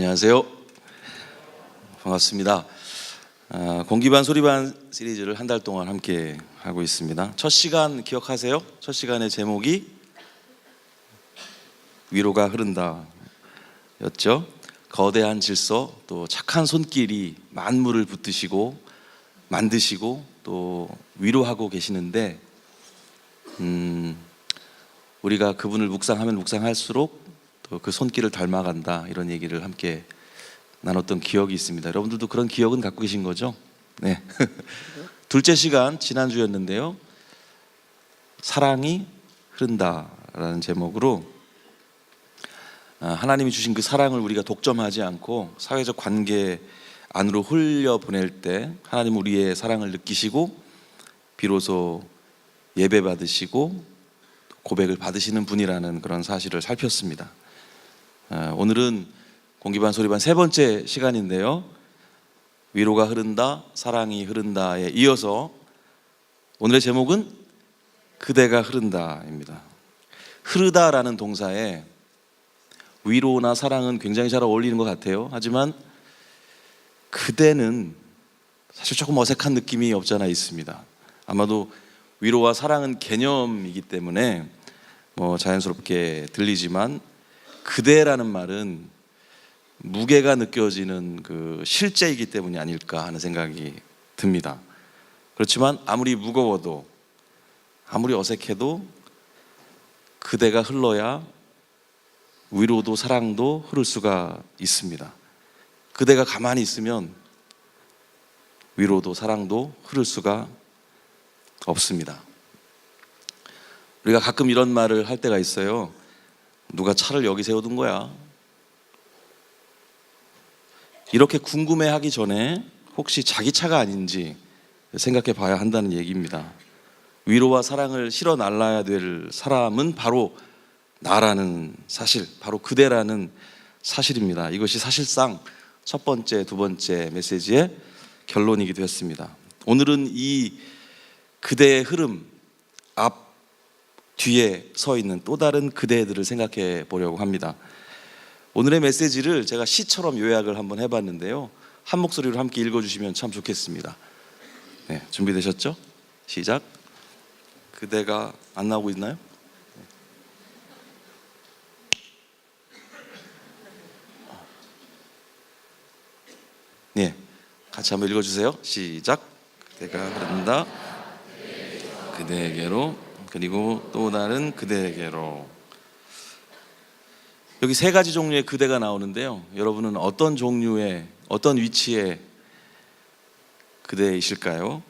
안녕하세요. 반갑습니다. 공기반 소리반 시리즈를 한 달 동안 함께 하고 있습니다. 첫 시간 기억하세요? 첫 시간의 제목이 위로가 흐른다 였죠. 거대한 질서, 또 착한 손길이 만물을 붙드시고 만드시고 또 위로하고 계시는데 우리가 그분을 묵상하면 묵상할수록 또 그 손길을 닮아간다, 이런 얘기를 함께 나눴던 기억이 있습니다. 여러분들도 그런 기억은 갖고 계신 거죠? 네. 둘째 시간 지난주였는데요, 사랑이 흐른다라는 제목으로 하나님이 주신 그 사랑을 우리가 독점하지 않고 사회적 관계 안으로 흘려보낼 때 하나님 우리의 사랑을 느끼시고 비로소 예배 받으시고 고백을 받으시는 분이라는 그런 사실을 살폈습니다. 오늘은 공기반 소리반 세 번째 시간인데요, 위로가 흐른다, 사랑이 흐른다에 이어서 오늘의 제목은 그대가 흐른다입니다. 흐르다라는 동사에 위로나 사랑은 굉장히 잘 어울리는 것 같아요. 하지만 그대는 사실 조금 어색한 느낌이 없지 않아 있습니다. 아마도 위로와 사랑은 개념이기 때문에 자연스럽게 들리지만 그대라는 말은 무게가 느껴지는 그 실제이기 때문이 아닐까 하는 생각이 듭니다. 그렇지만 아무리 무거워도 아무리 어색해도 그대가 흘러야 위로도 사랑도 흐를 수가 있습니다. 그대가 가만히 있으면 위로도 사랑도 흐를 수가 없습니다. 우리가 가끔 이런 말을 할 때가 있어요. 누가 차를 여기 세워둔 거야? 이렇게 궁금해하기 전에 혹시 자기 차가 아닌지 생각해 봐야 한다는 얘기입니다. 위로와 사랑을 실어 날라야 될 사람은 바로 나라는 사실, 바로 그대라는 사실입니다. 이것이 사실상 첫 번째, 두 번째 메시지의 결론이기도 했습니다. 오늘은 이 그대의 흐름 앞 뒤에 서 있는 또 다른 그대들을 생각해 보려고 합니다. 오늘의 메시지를 제가 시처럼 요약을 한번 해봤는데요, 한 목소리로 함께 읽어주시면 참 좋겠습니다. 네, 준비되셨죠? 시작. 그대가 안 나오고 있나요? 네, 같이 한번 읽어주세요. 시작. 그대가 흐른다, 그대에게로, 그리고 또 다른 그대에게로. 여기 세 가지 종류의 그대가 나오는데요, 여러분은 어떤 종류의, 어떤 위치의 그대이실까요?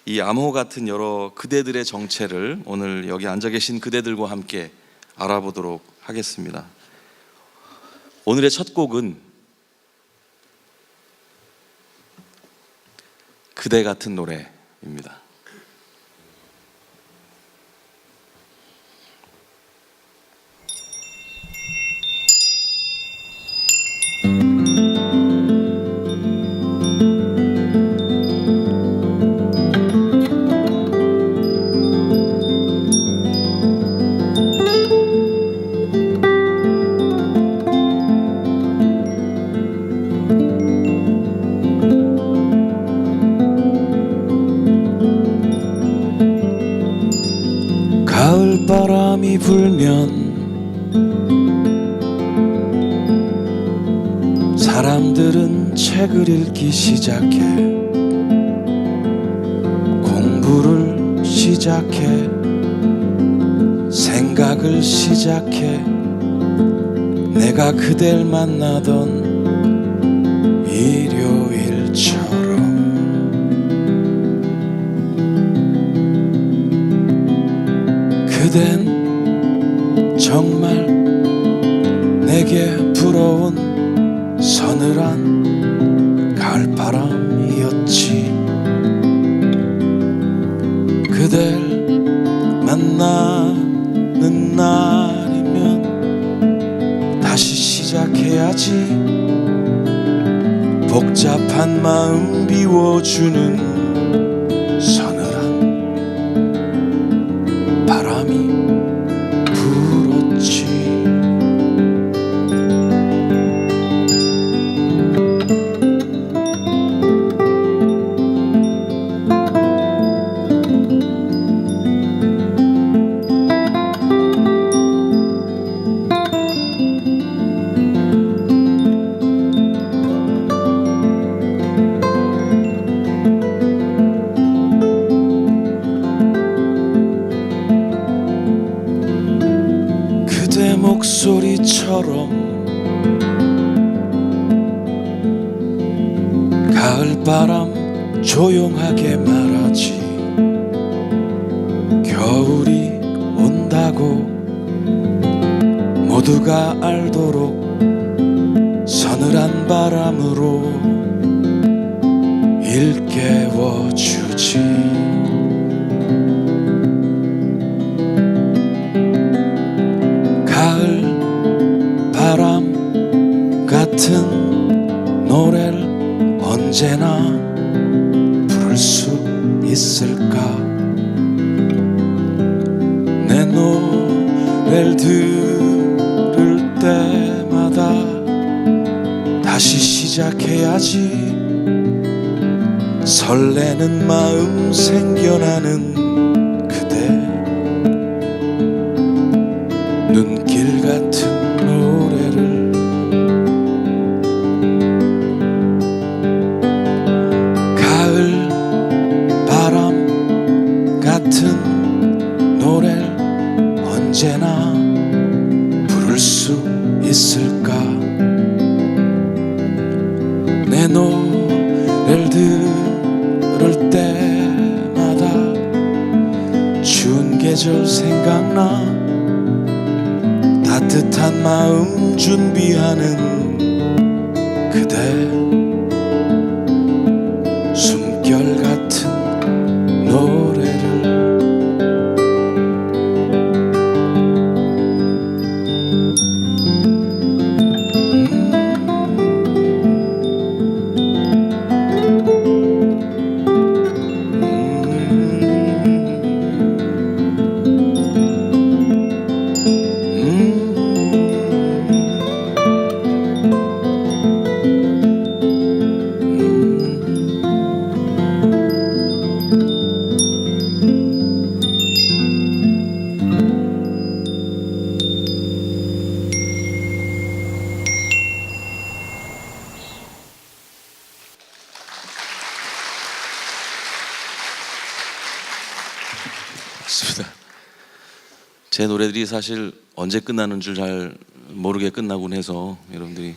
이 암호 같은 여러 그대들의 정체를 오늘 여기 앉아 계신 그대들과 함께 알아보도록 하겠습니다. 오늘의 첫 곡은 그대 같은 노래입니다. 바람이 불면 사람들은 책을 읽기 시작해, 공부를 시작해, 생각을 시작해. 내가 그댈 만나던 일요일처럼 그댄 정말 내게 불어온 서늘한 가을바람이었지. 그댈 만나는 날이면 다시 시작해야지. 복잡한 마음 비워주는 바람이 불었지. 목소리처럼 가을바람 조용하게 말하지. 겨울이 온다고 모두가 알도록 서늘한 바람으로 일깨워주지. 가을 바람 같은 노래를 언제나 부를 수 있을까. 내 노래를 들을 때마다 다시 시작해야지. 설레는 마음 생겨나는 그대 눈길 같은 노래를. 가을 바람 같은 노래를 언제나 부를 수 있을까. 내 노래를 들을 때마다 추운 계절 생각나. 따뜻한 마음 준비하는 그대 숨결 같은 노래를. 제 노래들이 사실 언제 끝나는 줄 잘 모르게 끝나곤 해서 여러분들이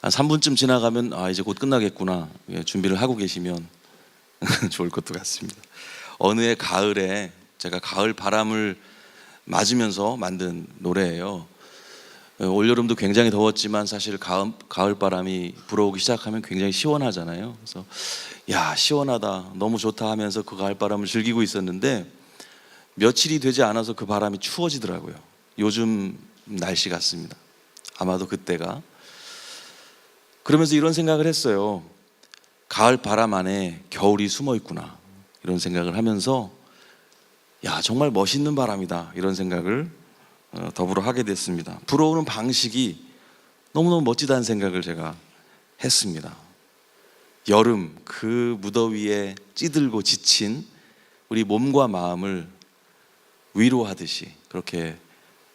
한 3분쯤 지나가면 아 이제 곧 끝나겠구나 준비를 하고 계시면 좋을 것도 같습니다. 어느 해 가을에 제가 가을 바람을 맞으면서 만든 노래예요. 올여름도 굉장히 더웠지만 사실 가을 바람이 불어오기 시작하면 굉장히 시원하잖아요. 그래서 야 시원하다 너무 좋다 하면서 그 가을 바람을 즐기고 있었는데 며칠이 되지 않아서 그 바람이 추워지더라고요. 요즘 날씨 같습니다. 아마도 그때가. 그러면서 이런 생각을 했어요. 가을 바람 안에 겨울이 숨어 있구나 이런 생각을 하면서 야 정말 멋있는 바람이다 이런 생각을 더불어 하게 됐습니다. 불어오는 방식이 너무너무 멋지다는 생각을 제가 했습니다. 여름 그 무더위에 찌들고 지친 우리 몸과 마음을 위로하듯이 그렇게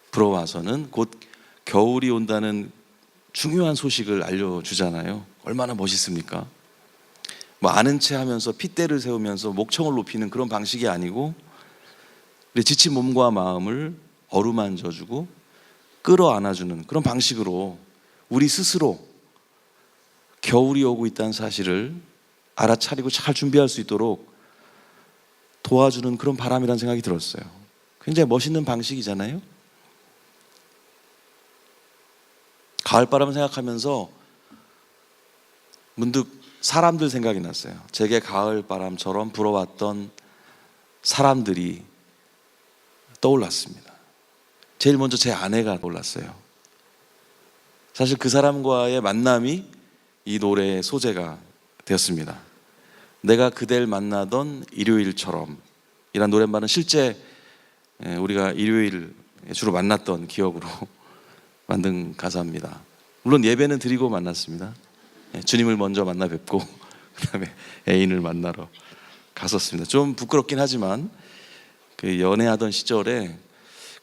불어와서는 곧 겨울이 온다는 중요한 소식을 알려주잖아요. 얼마나 멋있습니까? 뭐 아는 체 하면서 핏대를 세우면서 목청을 높이는 그런 방식이 아니고 우리 지친 몸과 마음을 어루만져주고 끌어안아주는 그런 방식으로 우리 스스로 겨울이 오고 있다는 사실을 알아차리고 잘 준비할 수 있도록 도와주는 그런 바람이라는 생각이 들었어요. 굉장히 멋있는 방식이잖아요. 가을바람을 생각하면서 문득 사람들 생각이 났어요. 제게 가을바람처럼 불어왔던 사람들이 떠올랐습니다. 제일 먼저 제 아내가 떠올랐어요. 사실 그 사람과의 만남이 이 노래의 소재가 되었습니다. 내가 그댈 만나던 일요일처럼 이란 노랫말은 실제 우리가 일요일 주로 만났던 기억으로 만든 가사입니다. 물론 예배는 드리고 만났습니다. 주님을 먼저 만나 뵙고 그 다음에 애인을 만나러 갔었습니다. 좀 부끄럽긴 하지만 그 연애하던 시절에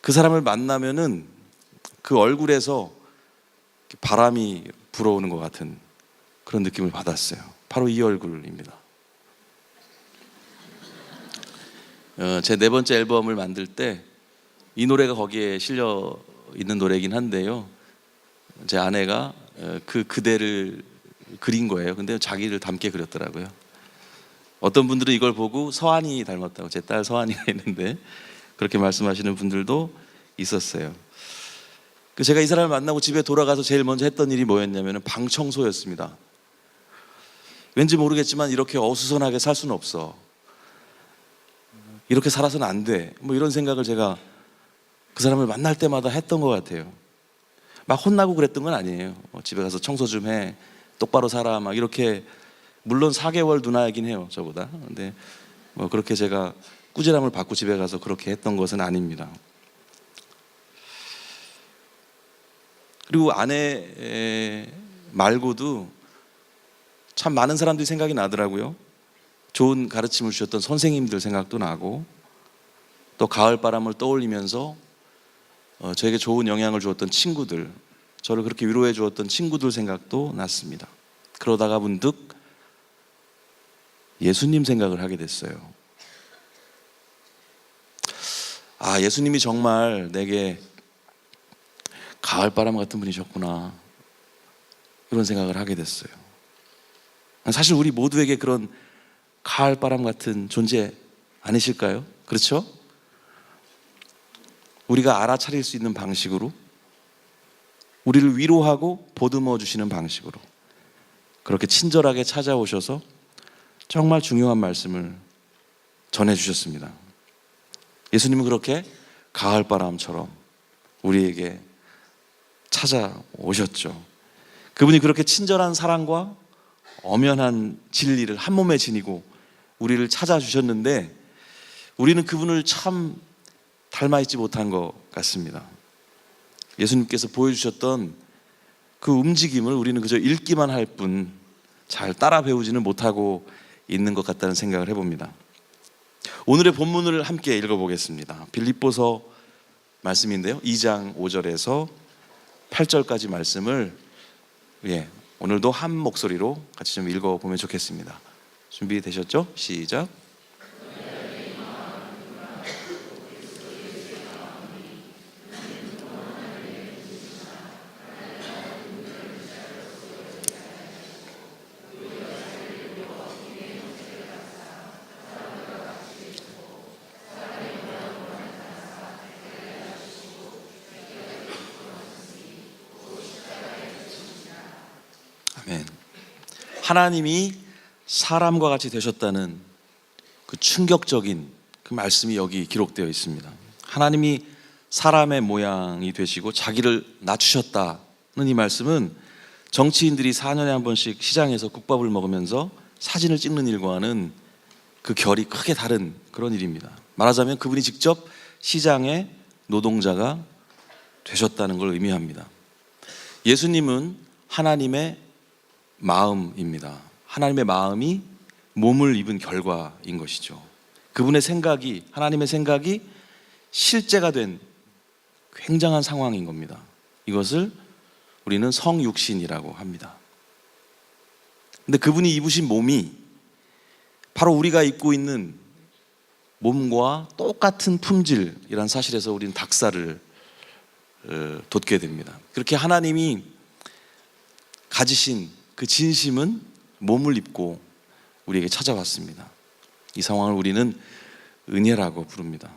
그 사람을 만나면은 그 얼굴에서 바람이 불어오는 것 같은 그런 느낌을 받았어요. 바로 이 얼굴입니다. 제 네 번째 앨범을 만들 때 이 노래가 거기에 실려 있는 노래이긴 한데요. 제 아내가 그 그대를 그린 거예요. 근데 자기를 닮게 그렸더라고요. 어떤 분들은 이걸 보고 서한이 닮았다고, 제 딸 서한이가 있는데 그렇게 말씀하시는 분들도 있었어요. 제가 이 사람을 만나고 집에 돌아가서 제일 먼저 했던 일이 뭐였냐면 방 청소였습니다. 왠지 모르겠지만 이렇게 어수선하게 살 수는 없어, 이렇게 살아서는 안 돼, 뭐 이런 생각을 제가 그 사람을 만날 때마다 했던 것 같아요. 막 혼나고 그랬던 건 아니에요. 집에 가서 청소 좀 해, 똑바로 살아, 막 이렇게. 물론 4개월 누나이긴 해요, 저보다. 근데 뭐 그렇게 제가 꾸지람을 받고 집에 가서 그렇게 했던 것은 아닙니다. 그리고 아내 말고도 참 많은 사람들이 생각이 나더라고요. 좋은 가르침을 주셨던 선생님들 생각도 나고, 또 가을바람을 떠올리면서 저에게 좋은 영향을 주었던 친구들, 저를 그렇게 위로해 주었던 친구들 생각도 났습니다. 그러다가 문득 예수님 생각을 하게 됐어요. 아, 예수님이 정말 내게 가을바람 같은 분이셨구나, 이런 생각을 하게 됐어요. 사실 우리 모두에게 그런 가을바람 같은 존재 아니실까요? 그렇죠? 우리가 알아차릴 수 있는 방식으로, 우리를 위로하고 보듬어 주시는 방식으로 그렇게 친절하게 찾아오셔서 정말 중요한 말씀을 전해주셨습니다. 예수님은 그렇게 가을바람처럼 우리에게 찾아오셨죠. 그분이 그렇게 친절한 사랑과 엄연한 진리를 한 몸에 지니고 우리를 찾아주셨는데, 우리는 그분을 참 닮아있지 못한 것 같습니다. 예수님께서 보여주셨던 그 움직임을 우리는 그저 읽기만 할 뿐 잘 따라 배우지는 못하고 있는 것 같다는 생각을 해봅니다. 오늘의 본문을 함께 읽어보겠습니다. 빌립보서 말씀인데요, 2장 5절에서 8절까지 말씀을 오늘도 한 목소리로 같이 좀 읽어보면 좋겠습니다. 준비되셨죠? 시작. 아멘. 하나님이 사람과 같이 되셨다는 그 충격적인 그 말씀이 여기 기록되어 있습니다. 하나님이 사람의 모양이 되시고 자기를 낮추셨다는 이 말씀은 정치인들이 4년에 한 번씩 시장에서 국밥을 먹으면서 사진을 찍는 일과는 그 결이 크게 다른 그런 일입니다. 말하자면 그분이 직접 시장의 노동자가 되셨다는 걸 의미합니다. 예수님은 하나님의 마음입니다. 하나님의 마음이 몸을 입은 결과인 것이죠. 그분의 생각이, 하나님의 생각이 실제가 된 굉장한 상황인 겁니다. 이것을 우리는 성육신이라고 합니다. 근데 그분이 입으신 몸이 바로 우리가 입고 있는 몸과 똑같은 품질이란 사실에서 우리는 닭살을 돋게 됩니다. 그렇게 하나님이 가지신 그 진심은 몸을 입고 우리에게 찾아왔습니다. 이 상황을 우리는 은혜라고 부릅니다.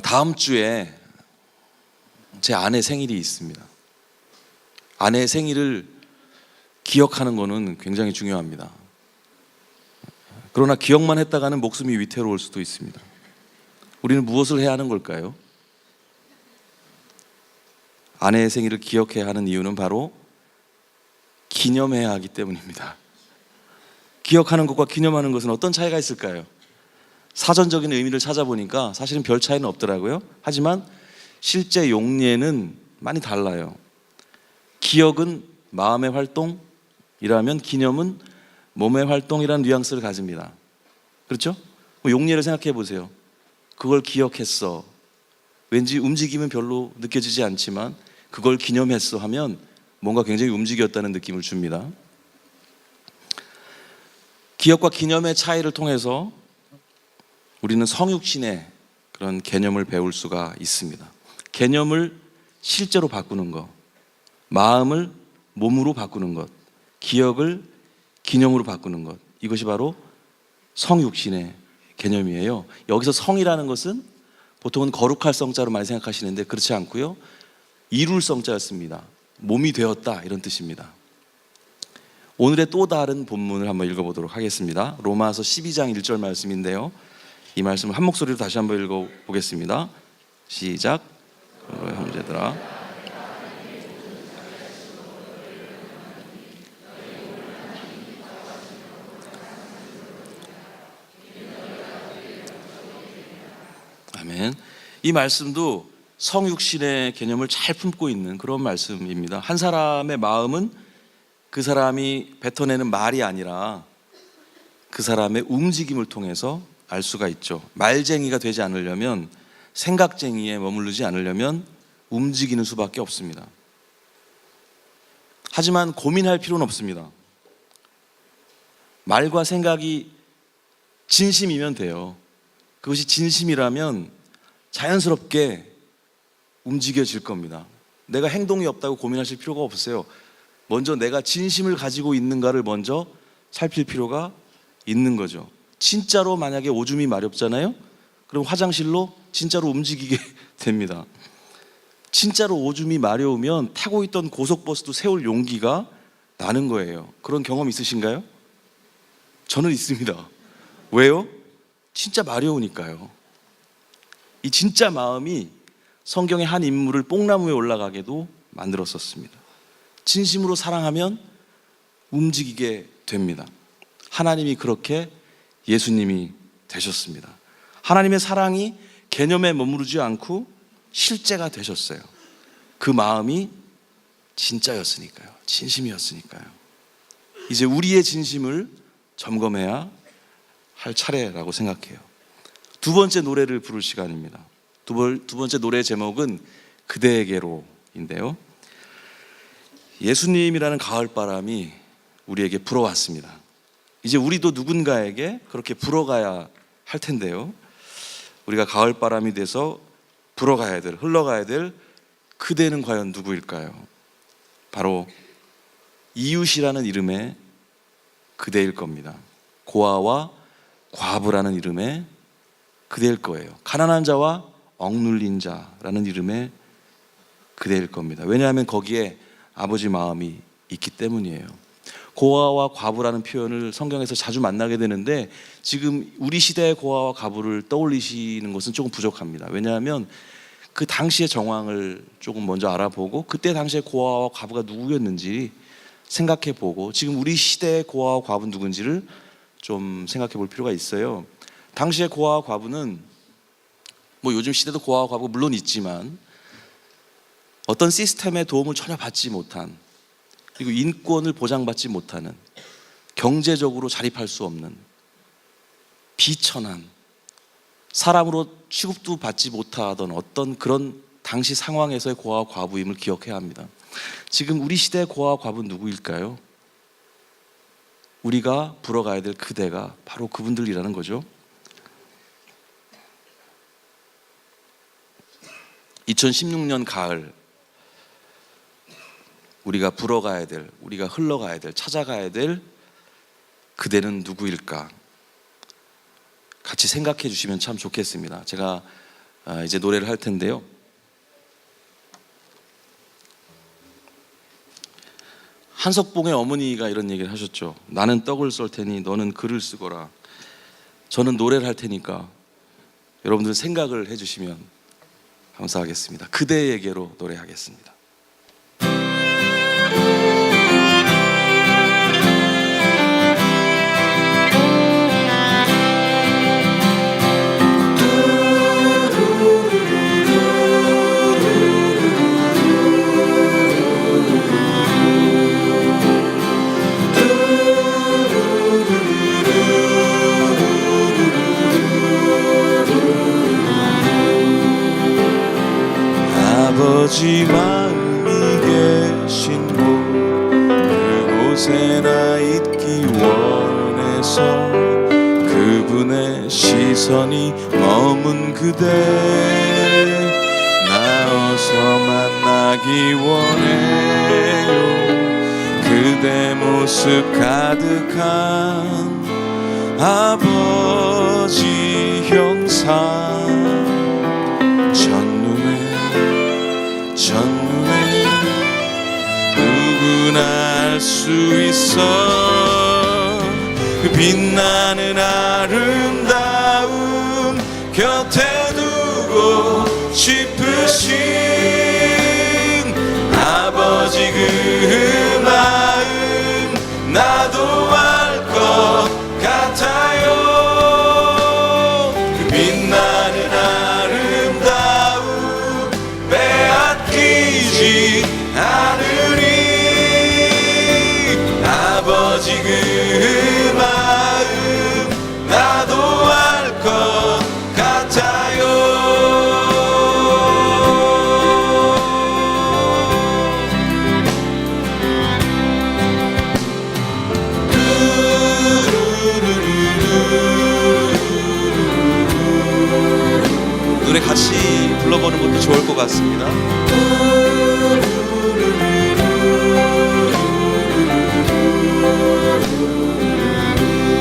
다음 주에 제 아내 생일이 있습니다. 아내의 생일을 기억하는 것은 굉장히 중요합니다. 그러나 기억만 했다가는 목숨이 위태로울 수도 있습니다. 우리는 무엇을 해야 하는 걸까요? 아내의 생일을 기억해야 하는 이유는 바로 기념해야 하기 때문입니다. 기억하는 것과 기념하는 것은 어떤 차이가 있을까요? 사전적인 의미를 찾아보니까 사실은 별 차이는 없더라고요. 하지만 실제 용례는 많이 달라요. 기억은 마음의 활동이라면 기념은 몸의 활동이라는 뉘앙스를 가집니다. 그렇죠? 용례를 생각해 보세요. 그걸 기억했어. 왠지 움직임은 별로 느껴지지 않지만 그걸 기념했어 하면 뭔가 굉장히 움직였다는 느낌을 줍니다. 기억과 기념의 차이를 통해서 우리는 성육신의 그런 개념을 배울 수가 있습니다. 개념을 실제로 바꾸는 것, 마음을 몸으로 바꾸는 것, 기억을 기념으로 바꾸는 것, 이것이 바로 성육신의 개념이에요. 여기서 성이라는 것은 보통은 거룩할 성자로 많이 생각하시는데 그렇지 않고요, 이룰 성자였습니다. 몸이 되었다, 이런 뜻입니다. 오늘의 또 다른 본문을 한번 읽어보도록 하겠습니다. 로마서 12장 1절 말씀인데요, 이 말씀을 한 목소리로 다시 한번 읽어보겠습니다. 시작. 형제들아, 아멘. 이 말씀도 성육신의 개념을 잘 품고 있는 그런 말씀입니다. 한 사람의 마음은 그 사람이 뱉어내는 말이 아니라 그 사람의 움직임을 통해서 알 수가 있죠. 말쟁이가 되지 않으려면, 생각쟁이에 머무르지 않으려면 움직이는 수밖에 없습니다. 하지만 고민할 필요는 없습니다. 말과 생각이 진심이면 돼요. 그것이 진심이라면 자연스럽게 움직여질 겁니다. 내가 행동이 없다고 고민하실 필요가 없어요. 먼저 내가 진심을 가지고 있는가를 먼저 살필 필요가 있는 거죠. 진짜로 만약에 오줌이 마렵잖아요? 그럼 화장실로 진짜로 움직이게 됩니다. 진짜로 오줌이 마려우면 타고 있던 고속버스도 세울 용기가 나는 거예요. 그런 경험 있으신가요? 저는 있습니다. 왜요? 진짜 마려우니까요. 이 진짜 마음이 성경의 한 인물을 뽕나무에 올라가게도 만들었었습니다. 진심으로 사랑하면 움직이게 됩니다. 하나님이 그렇게 예수님이 되셨습니다. 하나님의 사랑이 개념에 머무르지 않고 실제가 되셨어요. 그 마음이 진짜였으니까요. 진심이었으니까요. 이제 우리의 진심을 점검해야 할 차례라고 생각해요. 두 번째 노래를 부를 시간입니다. 두 번째 노래의 제목은 그대에게로인데요, 예수님이라는 가을바람이 우리에게 불어왔습니다. 이제 우리도 누군가에게 그렇게 불어가야 할 텐데요, 우리가 가을바람이 돼서 불어가야 될, 흘러가야 될 그대는 과연 누구일까요? 바로 이웃이라는 이름의 그대일 겁니다. 고아와 과부라는 이름의 그대일 거예요. 가난한 자와 억눌린 자라는 이름의 그대일 겁니다. 왜냐하면 거기에 아버지 마음이 있기 때문이에요. 고아와 과부라는 표현을 성경에서 자주 만나게 되는데 지금 우리 시대의 고아와 과부를 떠올리시는 것은 조금 부족합니다. 왜냐하면 그 당시의 정황을 조금 먼저 알아보고 그때 당시에 고아와 과부가 누구였는지 생각해보고 지금 우리 시대의 고아와 과부는 누군지를 좀 생각해 볼 필요가 있어요. 당시의 고아와 과부는 뭐 요즘 시대도 고아와 과부 물론 있지만 어떤 시스템의 도움을 전혀 받지 못한, 그리고 인권을 보장받지 못하는, 경제적으로 자립할 수 없는, 비천한, 사람으로 취급도 받지 못하던 어떤 그런 당시 상황에서의 고아와 과부임을 기억해야 합니다. 지금 우리 시대의 고아와 과부는 누구일까요? 우리가 불어가야 될 그대가 바로 그분들이라는 거죠. 2016년 가을, 우리가 불어가야 될, 우리가 흘러가야 될, 찾아가야 될 그대는 누구일까? 같이 생각해 주시면 참 좋겠습니다. 제가 이제 노래를 할 텐데요, 한석봉의 어머니가 이런 얘기를 하셨죠. 나는 떡을 썰 테니 너는 글을 쓰거라. 저는 노래를 할 테니까 여러분들 생각을 해주시면 감사하겠습니다. 그대에게로 노래하겠습니다. 아버지 마음이 계신 곳 그곳에 나 있기 원해서 그분의 시선 시선이 머문 그대 나 어서 만나기 원해요. 그대 모습 가득한 아버지 형상 첫눈에 누구나 알 수 있어. 그 빛나는 아름다움 곁에 두고 싶으신 아버지 그 마음 나도 알 것 같아요. 그 빛나는 아름다움 빼앗기지 않으리. 아버지 그 마음 나도 알 것 같아요. 노래 같이 불러보는 것도 좋을 것 같습니다.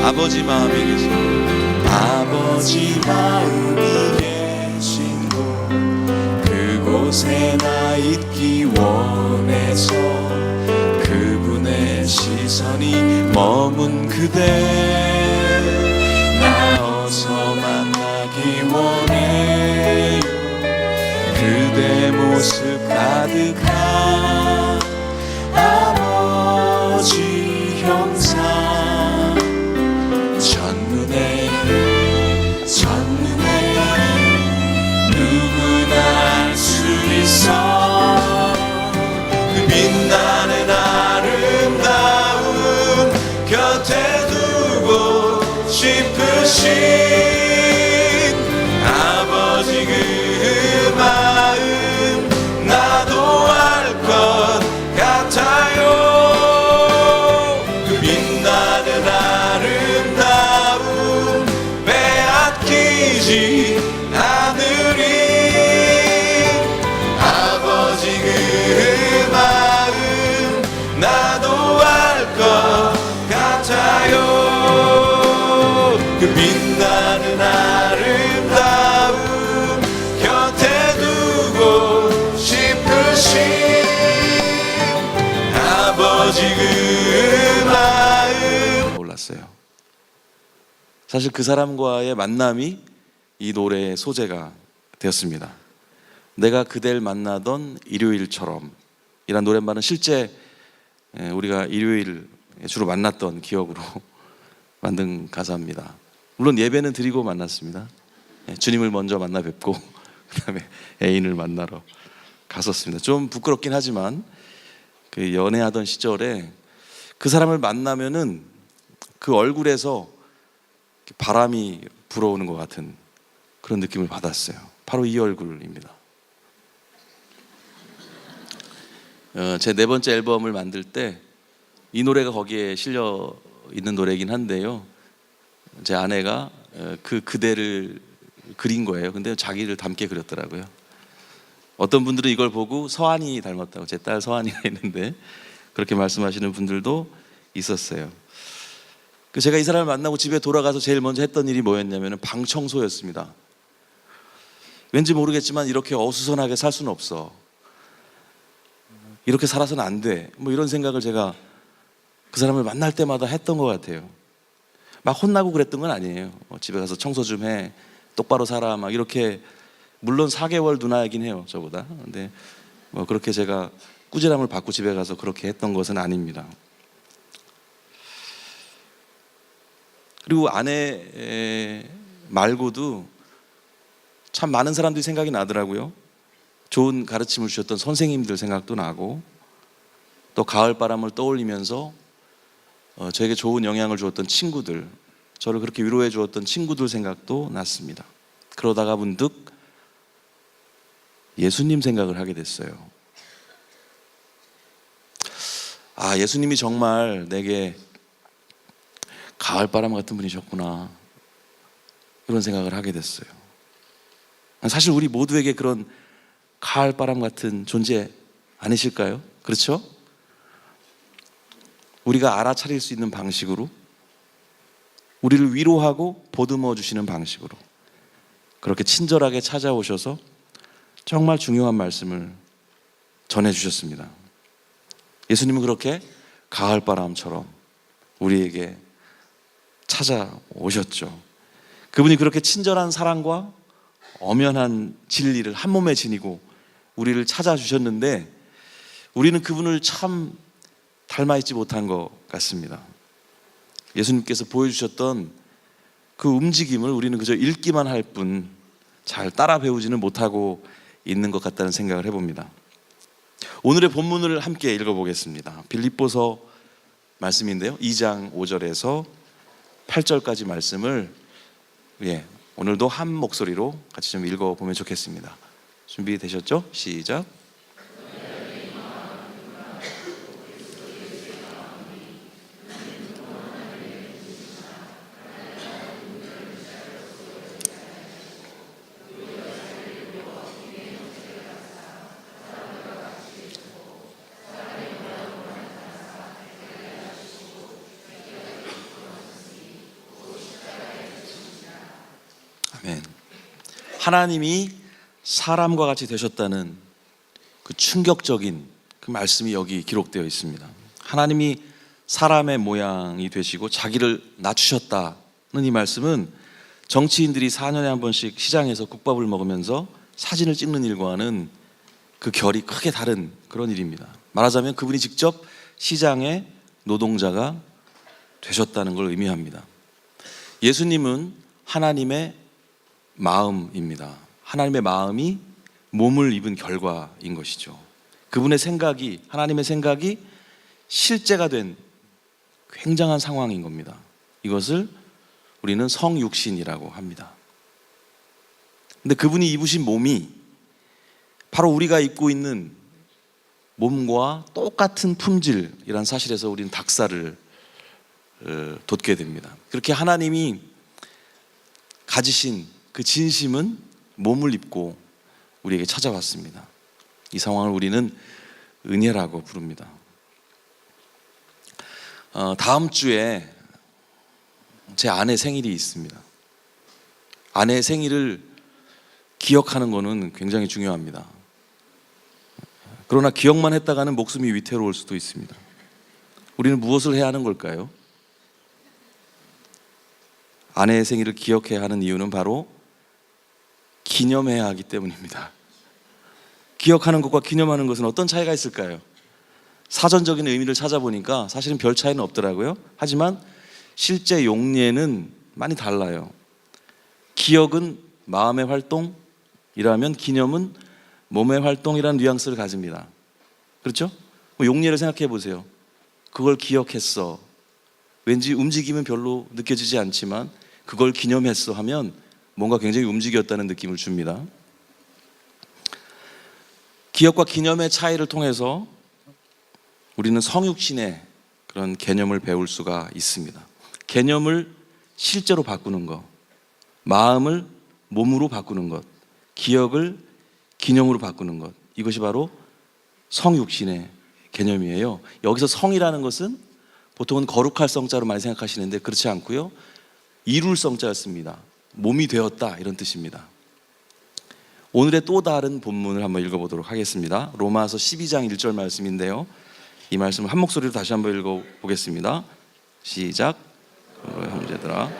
아버지 마음이 계신 아버지 마음이 계신 곳 그곳에 나 있기 원해서 그분의 시선이 머문 그대 나 어서 만나기 원해요. 그대 모습 가득한 아버지 형상 첫눈에 누구나 알 수 있어. 그 빛나는 아름다움 곁에 두고 싶으신 아버지 그 마음 나도 알 것 같아요. 그 빛나는 아름다움 빼앗기지 않으리. 아버지 그 마음 나도 알 것 같아요. 그 빛나는 아름다움 곁에 두고 싶으신 아버지 그 마음. 몰랐어요. 사실 그 사람과의 만남이 이 노래의 소재가 되었습니다. 내가 그댈 만나던 일요일처럼 이란 노랫말은 실제 우리가 일요일 주로 만났던 기억으로 만든 가사입니다. 물론 예배는 드리고 만났습니다. 주님을 먼저 만나 뵙고 그 다음에 애인을 만나러 갔었습니다. 좀 부끄럽긴 하지만 그 연애하던 시절에 그 사람을 만나면은 그 얼굴에서 바람이 불어오는 것 같은 그런 느낌을 받았어요. 바로 이 얼굴입니다. 제 네 번째 앨범을 만들 때 이 노래가 거기에 실려 있는 노래이긴 한데요. 제 아내가 그 그대를 그린 거예요. 근데 자기를 닮게 그렸더라고요. 어떤 분들은 이걸 보고 서한이 닮았다고, 제 딸 서한이가 있는데 그렇게 말씀하시는 분들도 있었어요. 제가 이 사람을 만나고 집에 돌아가서 제일 먼저 했던 일이 뭐였냐면 방 청소였습니다. 왠지 모르겠지만 이렇게 어수선하게 살 수는 없어. 이렇게 살아서는 안 돼. 뭐 이런 생각을 제가 그 사람을 만날 때마다 했던 것 같아요. 막 혼나고 그랬던 건 아니에요. 집에 가서 청소 좀 해. 똑바로 살아. 막 이렇게, 물론 4개월 누나이긴 해요, 저보다. 근데 뭐 그렇게 제가 꾸지람을 받고 집에 가서 그렇게 했던 것은 아닙니다. 그리고 아내 말고도 참 많은 사람들이 생각이 나더라고요. 좋은 가르침을 주셨던 선생님들 생각도 나고, 또 가을바람을 떠올리면서 저에게 좋은 영향을 주었던 친구들, 저를 그렇게 위로해 주었던 친구들 생각도 났습니다. 그러다가 문득 예수님 생각을 하게 됐어요. 아, 예수님이 정말 내게 가을바람 같은 분이셨구나. 그런 생각을 하게 됐어요. 사실 우리 모두에게 그런 가을바람 같은 존재 아니실까요? 그렇죠? 우리가 알아차릴 수 있는 방식으로, 우리를 위로하고 보듬어 주시는 방식으로 그렇게 친절하게 찾아오셔서 정말 중요한 말씀을 전해주셨습니다. 예수님은 그렇게 가을바람처럼 우리에게 찾아오셨죠. 그분이 그렇게 친절한 사랑과 엄연한 진리를 한 몸에 지니고 우리를 찾아주셨는데 우리는 그분을 참 닮아있지 못한 것 같습니다. 예수님께서 보여주셨던 그 움직임을 우리는 그저 읽기만 할 뿐 잘 따라 배우지는 못하고 있는 것 같다는 생각을 해봅니다. 오늘의 본문을 함께 읽어보겠습니다. 빌립보서 말씀인데요, 2장 5절에서 8절까지 말씀을 오늘도 한 목소리로 같이 좀 읽어보면 좋겠습니다. 준비되셨죠? 시작. 아멘. 하나님이 사람과 같이 되셨다는 그 충격적인 그 말씀이 여기 기록되어 있습니다. 하나님이 사람의 모양이 되시고 자기를 낮추셨다는 이 말씀은 정치인들이 4년에 한 번씩 시장에서 국밥을 먹으면서 사진을 찍는 일과는 그 결이 크게 다른 그런 일입니다. 말하자면 그분이 직접 시장의 노동자가 되셨다는 걸 의미합니다. 예수님은 하나님의 마음입니다. 하나님의 마음이 몸을 입은 결과인 것이죠. 그분의 생각이, 하나님의 생각이 실제가 된 굉장한 상황인 겁니다. 이것을 우리는 성육신이라고 합니다. 근데 그분이 입으신 몸이 바로 우리가 입고 있는 몸과 똑같은 품질이란 사실에서 우리는 닭살을 돋게 됩니다. 그렇게 하나님이 가지신 그 진심은 몸을 입고 우리에게 찾아왔습니다. 이 상황을 우리는 은혜라고 부릅니다. 다음 주에 제 아내 생일이 있습니다. 아내의 생일을 기억하는 것은 굉장히 중요합니다. 그러나 기억만 했다가는 목숨이 위태로울 수도 있습니다. 우리는 무엇을 해야 하는 걸까요? 아내의 생일을 기억해야 하는 이유는 바로 기념해야 하기 때문입니다. 기억하는 것과 기념하는 것은 어떤 차이가 있을까요? 사전적인 의미를 찾아보니까 사실은 별 차이는 없더라고요. 하지만 실제 용례는 많이 달라요. 기억은 마음의 활동이라면 기념은 몸의 활동이라는 뉘앙스를 가집니다. 그렇죠? 용례를 생각해 보세요. 그걸 기억했어. 왠지 움직임은 별로 느껴지지 않지만 그걸 기념했어 하면 뭔가 굉장히 움직였다는 느낌을 줍니다. 기억과 기념의 차이를 통해서 우리는 성육신의 그런 개념을 배울 수가 있습니다. 개념을 실제로 바꾸는 것, 마음을 몸으로 바꾸는 것, 기억을 기념으로 바꾸는 것, 이것이 바로 성육신의 개념이에요. 여기서 성이라는 것은 보통은 거룩할 성자로 많이 생각하시는데 그렇지 않고요, 이룰 성자였습니다. 몸이 되었다, 이런 뜻입니다. 오늘의 또 다른 본문을 한번 읽어보도록 하겠습니다. 로마서 12장 1절 말씀인데요, 이 말씀을 한 목소리로 다시 한번 읽어보겠습니다. 시작. 형제들아,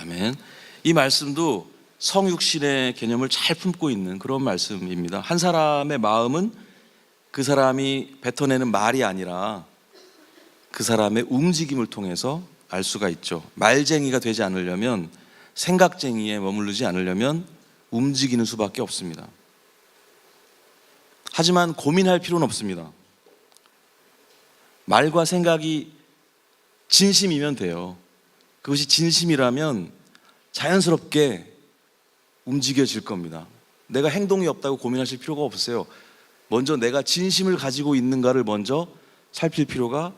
아멘. 이 말씀도 성육신의 개념을 잘 품고 있는 그런 말씀입니다. 한 사람의 마음은 그 사람이 뱉어내는 말이 아니라 그 사람의 움직임을 통해서 알 수가 있죠. 말쟁이가 되지 않으려면, 생각쟁이에 머무르지 않으려면 움직이는 수밖에 없습니다. 하지만 고민할 필요는 없습니다. 말과 생각이 진심이면 돼요. 그것이 진심이라면 자연스럽게 움직여질 겁니다. 내가 행동이 없다고 고민하실 필요가 없어요. 먼저 내가 진심을 가지고 있는가를 먼저 살필 필요가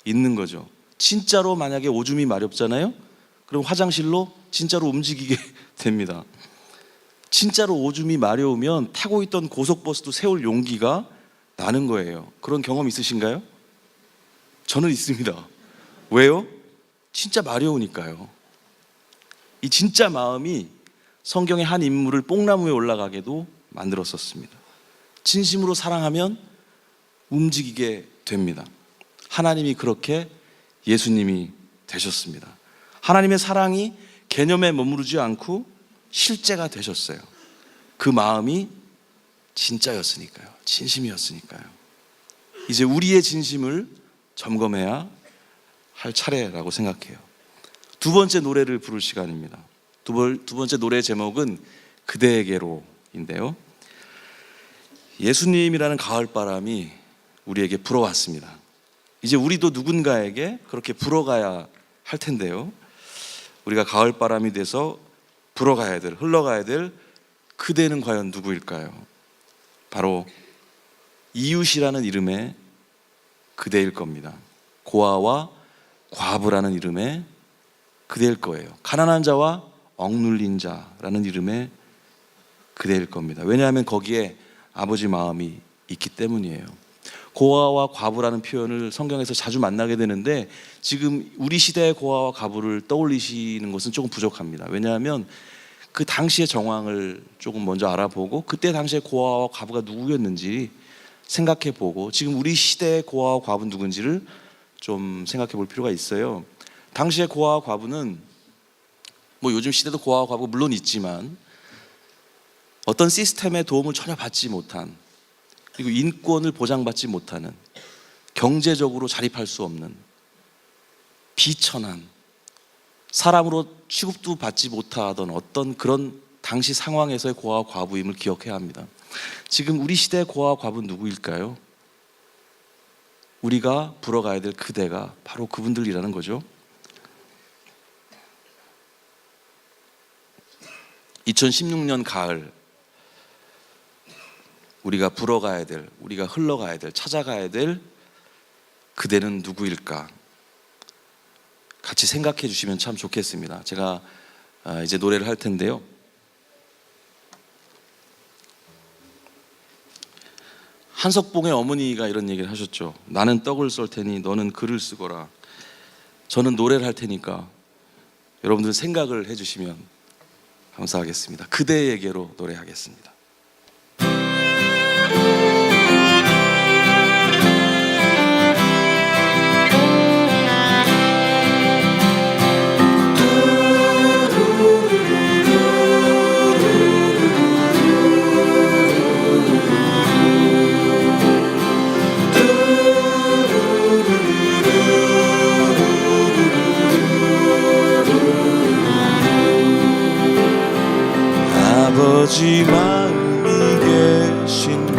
있는 거죠. 진짜로 만약에 오줌이 마렵잖아요? 그럼 화장실로 진짜로 움직이게 됩니다. 진짜로 오줌이 마려우면 타고 있던 고속버스도 세울 용기가 나는 거예요. 그런 경험 있으신가요? 저는 있습니다. 왜요? 진짜 마려우니까요. 이 진짜 마음이 성경의 한 인물을 뽕나무에 올라가게도 만들었었습니다. 진심으로 사랑하면 움직이게 됩니다. 하나님이 그렇게 예수님이 되셨습니다. 하나님의 사랑이 개념에 머무르지 않고 실제가 되셨어요. 그 마음이 진짜였으니까요. 진심이었으니까요. 이제 우리의 진심을 점검해야 할 차례라고 생각해요. 두 번째 노래를 부를 시간입니다. 두 번째 노래 제목은 그대에게로인데요. 예수님이라는 가을바람이 우리에게 불어왔습니다. 이제 우리도 누군가에게 그렇게 불어가야 할 텐데요. 우리가 가을바람이 돼서 불어가야 될, 흘러가야 될 그대는 과연 누구일까요? 바로 이웃이라는 이름의 그대일 겁니다. 고아와 과부라는 이름의 그대일 거예요. 가난한 자와 억눌린 자라는 이름의 그대일 겁니다. 왜냐하면 거기에 아버지 마음이 있기 때문이에요. 고아와 과부라는 표현을 성경에서 자주 만나게 되는데 지금 우리 시대의 고아와 과부를 떠올리시는 것은 조금 부족합니다. 왜냐하면 그 당시의 정황을 조금 먼저 알아보고 그때 당시의 고아와 과부가 누구였는지 생각해보고 지금 우리 시대의 고아와 과부는 누군지를 좀 생각해볼 필요가 있어요. 당시의 고아와 과부는 뭐 요즘 시대도 고아와 과부가 물론 있지만 어떤 시스템의 도움을 전혀 받지 못한, 그리고 인권을 보장받지 못하는, 경제적으로 자립할 수 없는, 비천한, 사람으로 취급도 받지 못하던 어떤 그런 당시 상황에서의 고아와 과부임을 기억해야 합니다. 지금 우리 시대의 고아와 과부는 누구일까요? 우리가 불어가야 될 그대가 바로 그분들이라는 거죠. 2016년 가을, 우리가 불어가야 될, 우리가 흘러가야 될, 찾아가야 될 그대는 누구일까? 같이 생각해 주시면 참 좋겠습니다. 제가 이제 노래를 할 텐데요. 한석봉의 어머니가 이런 얘기를 하셨죠. 나는 떡을 썰 테니 너는 글을 쓰거라. 저는 노래를 할 테니까 여러분들 생각을 해주시면 감사하겠습니다. 그대에게로 노래하겠습니다. 아버지 마음이 계신 곳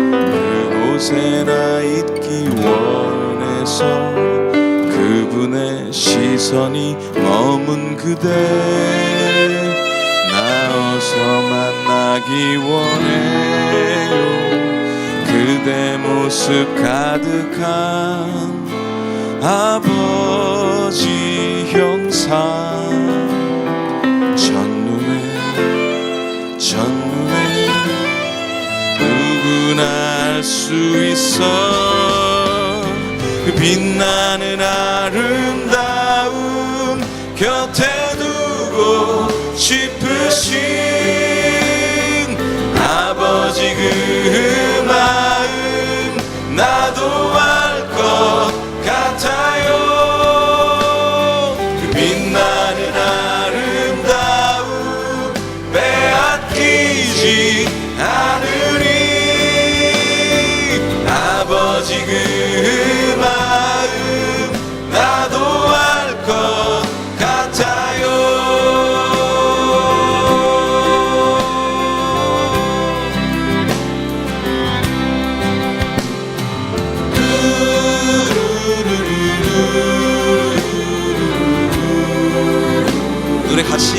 그곳에 나 있기 원해서 그분의 시선이 머문 그대 나 어서 만나기 원해요. 그대 모습 가득한 아버지 형상 첫눈에 누구나 알 수 있어. 그 빛나는 아름다움 곁에 두고 싶으신 아버지 그 마음 나도 알 것 같아요. 그 빛나는 아름다움 빼앗기지 않으리. 아버지 그 마음 나도 알 것 같아요. 노래 같이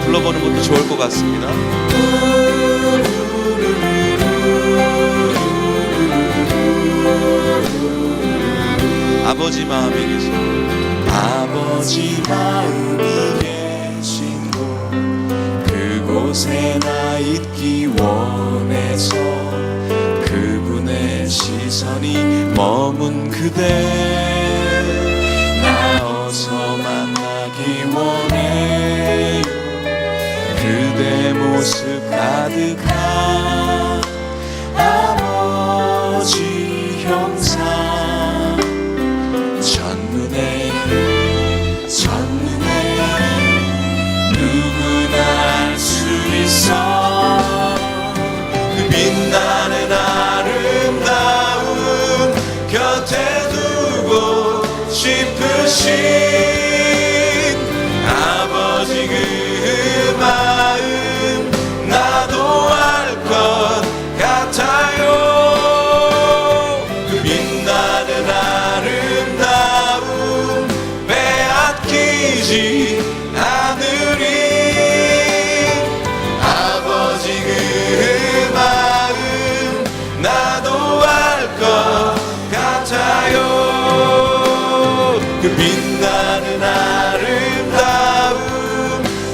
불러보는 것도 좋을 것 같습니다. 아버지 마음이 계신 아버지 마음이 계신 곳 그곳에 나 있기 원해서 그분의 시선이 머문 그대 나 어서 만나기 원해요. 그대 모습 가득한 아버지 형상 첫눈에 누구나 알 수 있어. 그 빛나는 아름다움 곁에 두고 싶으신 아버지 그 마음 나도 알 것 같아요. 그 빛나는 아름다움 빼앗기지 않으리. 아버지 그 마음 나도 알 것 같아요. 그 빛나는 아름다움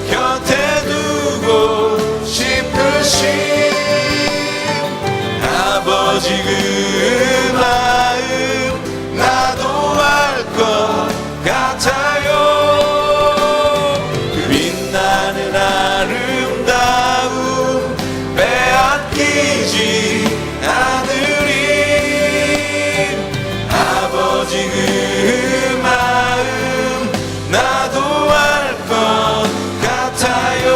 곁에 두고 싶으신 아버지 그 마음 나도 알 것 같아요. 그 빛나는 아름다움 빼앗기지 않으리. 아버지 그 마음 나도 알 것 같아요.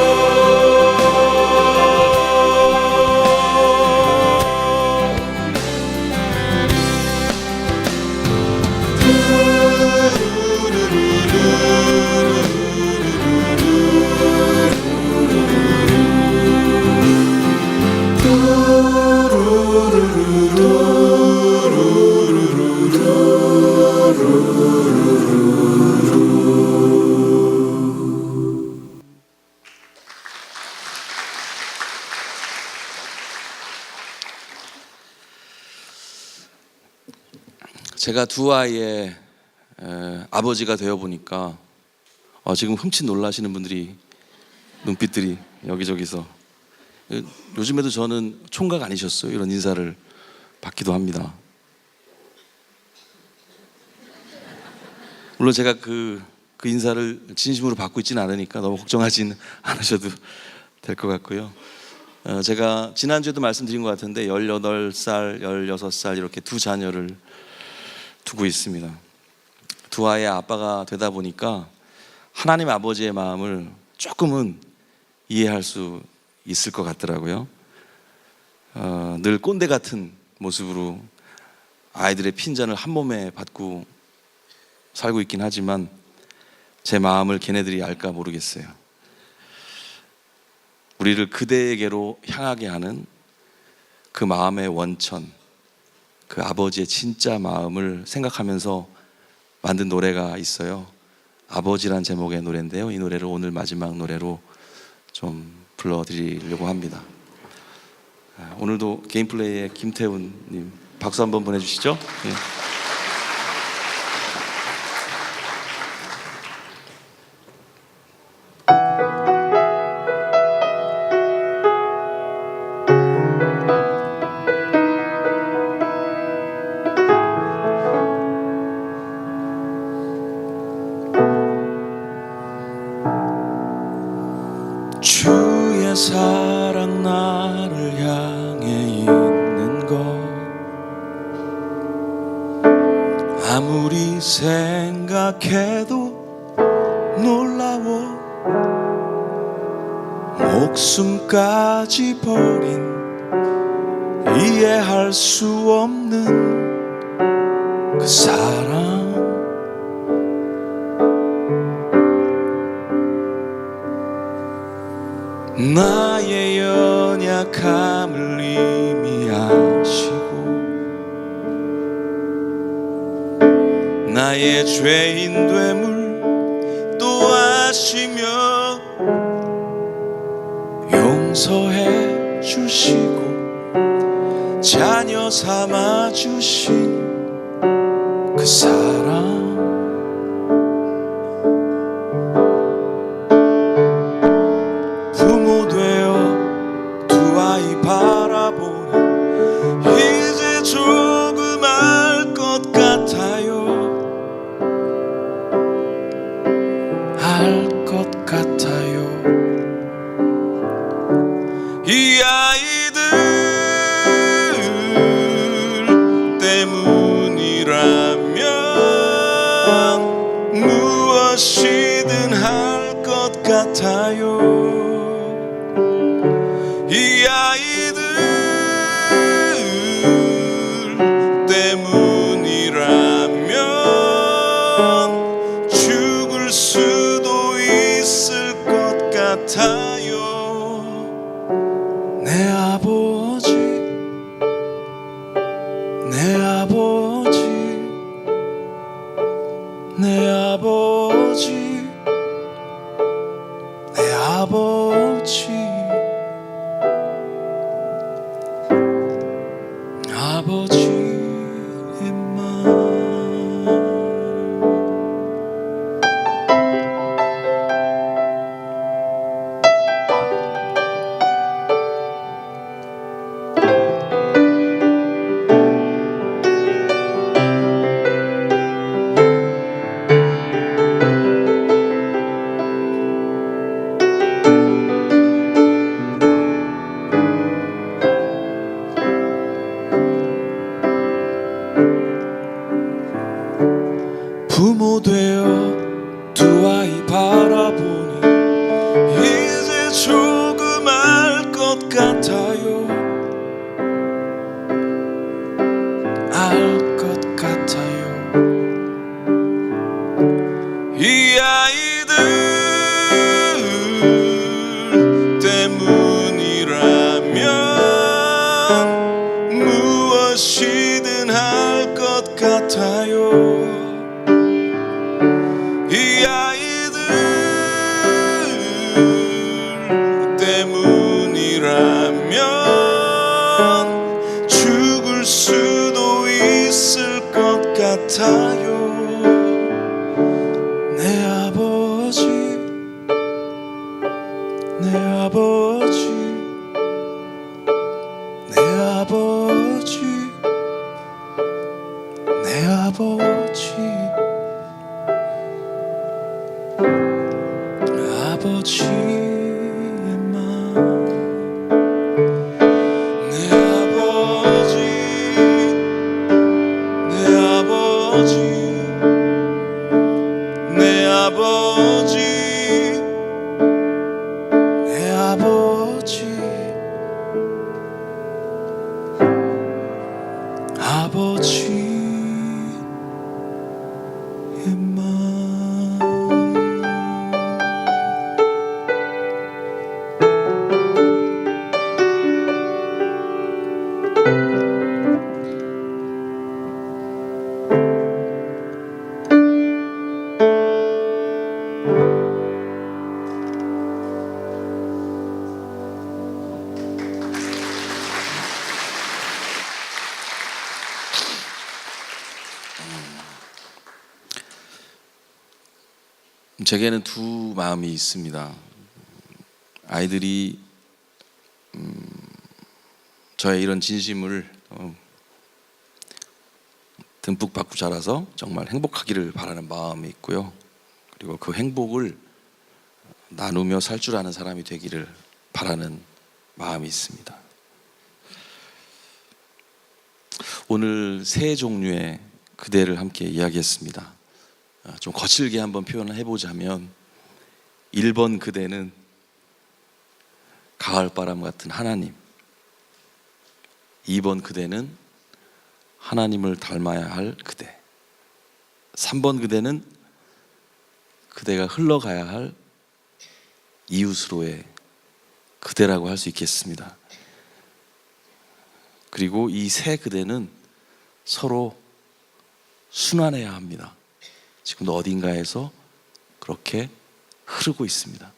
제가 두 아이의 아버지가 되어 보니까 지금 흠칫 놀라시는 분들이 눈빛들이 여기저기서 요즘에도 저는 총각 아니셨어요 이런 인사를 받기도 합니다. 물론 제가 그 인사를 진심으로 받고 있지는 않으니까 너무 걱정하진 않으셔도 될 것 같고요. 제가 지난주에도 말씀드린 것 같은데 18살, 16살 이렇게 두 자녀를 두고 있습니다. 두 아이의 아빠가 되다 보니까 하나님 아버지의 마음을 조금은 이해할 수 있을 것 같더라고요. 늘 꼰대 같은 모습으로 아이들의 핀잔을 한 몸에 받고 살고 있긴 하지만 제 마음을 걔네들이 알까 모르겠어요. 우리를 그대에게로 향하게 하는 그 마음의 원천, 그 아버지의 진짜 마음을 생각하면서 만든 노래가 있어요. 아버지란 제목의 노래인데요. 이 노래를 오늘 마지막 노래로 좀 불러드리려고 합니다. 오늘도 개인 플레이의 김태훈님 박수 한번 보내주시죠. 네. 주의 사랑 나를 향해 있는 것 아무리 생각해도 놀라워. 목숨까지 버린 이해할 수 없는 그 사랑. 나의 연약함을 이미 아시고 나의 죄인됨을 또 아시며 용서해 주시고 자녀 삼아 주신 그 사랑 부모 되어 두 아이 바라보니 이제 조금 알 것 같아요. 알 것 같아요. 이 아이들 때문이라면 무엇이든 할 것 같아요. 이 아이들 때문이라면 죽을 수도 있을 것 같아요. 내 아버지, 내 아버지, 내 아버지, 내 아버지, 아버지의 맘. 부모 되어 두 아이 바라보니 이제 조금 알 것 같아요. 알 것 같아요. 이 아이들 때문이라면 무엇이든 할 것 같아요. 이 아이들 때문이라면 죽을 수도 있을 것 같아요. 내 아버지, 내 아버지, 내 아버지, 내 아버지, 아버지의 맘. 내 아버지, 내 아버지, 내 아버지, 내 아버지, 아버지의 맘. 제게는 두 마음이 있습니다. 아이들이 저의 이런 진심을 듬뿍 받고 자라서 정말 행복하기를 바라는 마음이 있고요. 그리고 그 행복을 나누며 살 줄 아는 사람이 되기를 바라는 마음이 있습니다. 오늘 세 종류의 그대를 함께 이야기했습니다. 좀 거칠게 한번 표현을 해보자면 1번 그대는 가을바람 같은 하나님, 2번 그대는 하나님을 닮아야 할 그대, 3번 그대는 그대가 흘러가야 할 이웃으로의 그대라고 할 수 있겠습니다. 그리고 이 세 그대는 서로 순환해야 합니다. 지금도 어딘가에서 그렇게 흐르고 있습니다.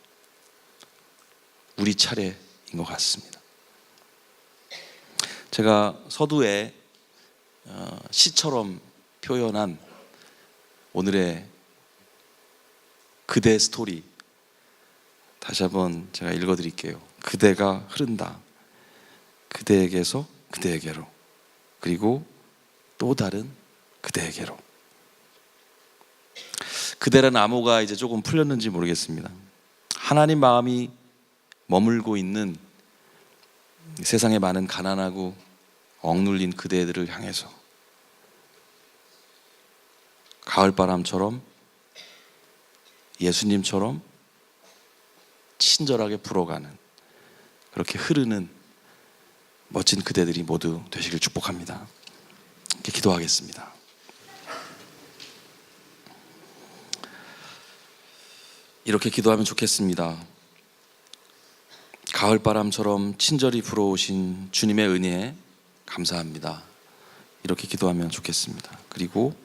우리 차례인 것 같습니다. 제가 서두에 시처럼 표현한 오늘의 그대 스토리 다시 한번 제가 읽어드릴게요. 그대가 흐른다. 그대에게서 그대에게로, 그리고 또 다른 그대에게로. 그대라는 암호가 이제 조금 풀렸는지 모르겠습니다. 하나님 마음이 머물고 있는 세상에 많은 가난하고 억눌린 그대들을 향해서 가을바람처럼 예수님처럼 친절하게 불어가는, 그렇게 흐르는 멋진 그대들이 모두 되시길 축복합니다. 이렇게 기도하겠습니다. 이렇게 기도하면 좋겠습니다. 가을바람처럼 친절히 불어오신 주님의 은혜에 감사합니다. 이렇게 기도하면 좋겠습니다. 그리고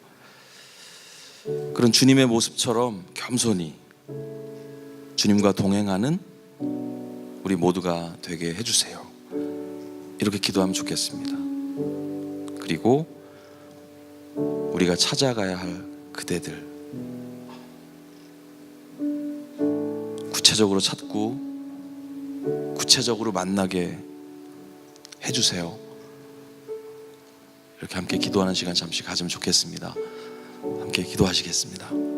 그런 주님의 모습처럼 겸손히 주님과 동행하는 우리 모두가 되게 해주세요. 이렇게 기도하면 좋겠습니다. 그리고 우리가 찾아가야 할 그대들 구체적으로 찾고 구체적으로 만나게 해주세요. 이렇게 함께 기도하는 시간 잠시 가지면 좋겠습니다. 함께 기도하시겠습니다. 하나님,